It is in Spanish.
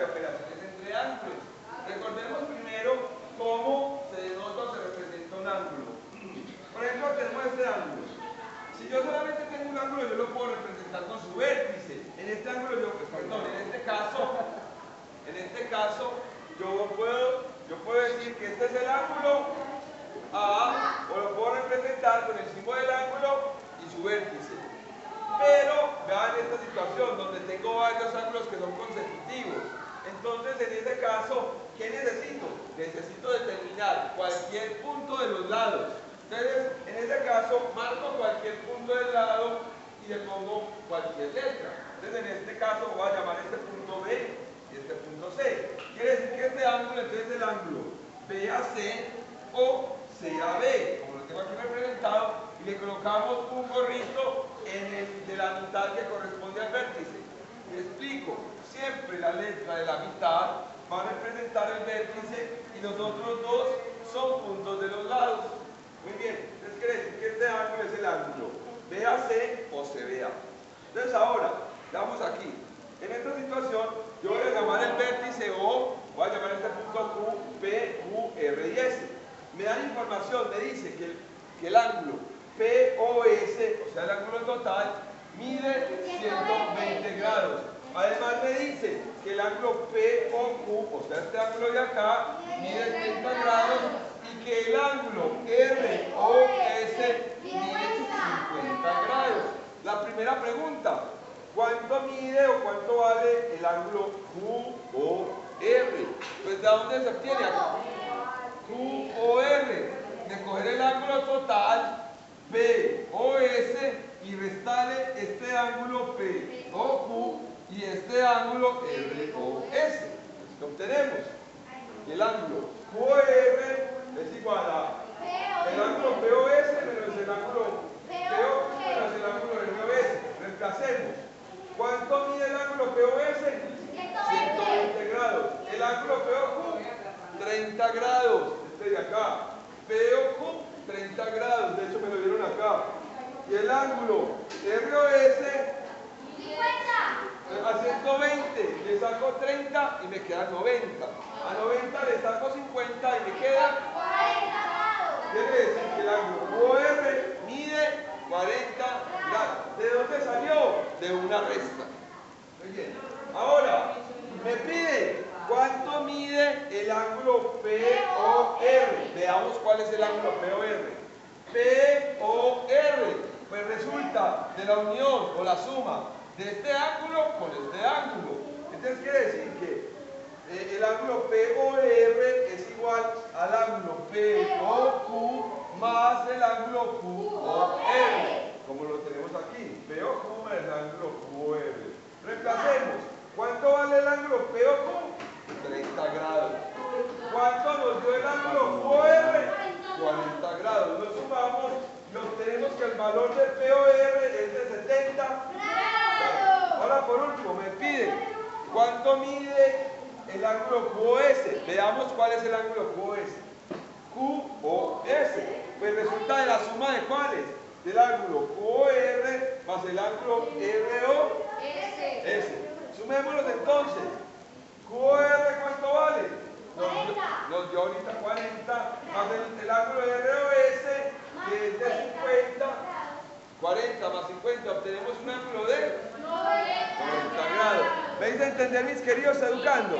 de operaciones entre ángulos. Recordemos primero cómo se denota o se representa un ángulo. Por ejemplo, tenemos este ángulo. Si yo solamente tengo un ángulo, yo lo puedo representar con su vértice. En este ángulo, en este caso, yo puedo decir que este es el ángulo A, o lo puedo representar con el símbolo del ángulo y su vértice. Pero vean esta situación donde tengo varios ángulos que son consecutivos. Entonces, en este caso, ¿qué necesito? Necesito determinar cualquier punto de los lados. Entonces, en este caso, marco cualquier punto del lado y le pongo cualquier letra. Entonces, en este caso, voy a llamar este punto B y este punto C. Quiere decir que este ángulo, entonces, es el ángulo BAC o CAB, como lo tengo aquí representado, y le colocamos un gorrito de la mitad que corresponde al vértice. Me explico, siempre la letra de la mitad va a representar el vértice y los otros dos son puntos de los lados. Muy bien, entonces quiere decir que este ángulo es el ángulo BAC o CBA. Entonces ahora, vamos aquí. En esta situación, yo voy a llamar el vértice O, voy a llamar este punto Q, P, Q, R y S. Me dan información, me dice que el ángulo POS, o sea el ángulo total, mide 120 grados. Además me dice que el ángulo POQ, o sea este ángulo de acá, mide 30 grados y que el ángulo ROS mide 50 grados. La primera pregunta, ¿cuánto mide o cuánto vale el ángulo QOR? Pues ¿de dónde se obtiene? QOR. De coger el ángulo total POS y restarle este ángulo POQ y este ángulo ROS. Esto obtenemos que el ángulo QOR es igual a el ángulo POS menos el ángulo POQ menos el ángulo ROS. Reemplacemos. ¿Cuánto mide el ángulo POS? 120 grados. El ángulo POQ, 30 grados. Este de acá. POQ, 30 grados. De hecho, me lo dieron acá. Y el ángulo ROS, 50. A 120. Le saco 30 y me queda 90. A 90 le saco 50 y me queda 40 grados. Quiere decir que el ángulo OR mide 40 grados. ¿De dónde salió? De una resta. Muy bien. Ahora, me pide cuánto mide el ángulo POR. Veamos cuál es el ángulo POR. POR, pues resulta de la unión o la suma de este ángulo con este ángulo. Entonces quiere decir que el ángulo POR es igual al ángulo POQ más el ángulo QOR, como lo tenemos aquí, POQ más el ángulo QOR. Reemplacemos. ¿Cuánto vale el ángulo POQ? 30 grados. ¿Cuánto nos dio el ángulo QOR? 40 grados. Lo sumamos y obtenemos que el valor del POR es de 70 grados. Ahora por último me pide cuánto mide el ángulo QOS. Veamos cuál es el ángulo QOS. QOS. Pues resulta de la suma de cuáles. Del ángulo QOR más el ángulo ROS. Sumémoslos entonces. QOR, ¿cuánto vale? Nos dio ahorita 40, más el ángulo ROS, que es de 50. 40 más 50, obtenemos un ángulo de 90 grados. ¿Veis a entender, mis queridos educandos?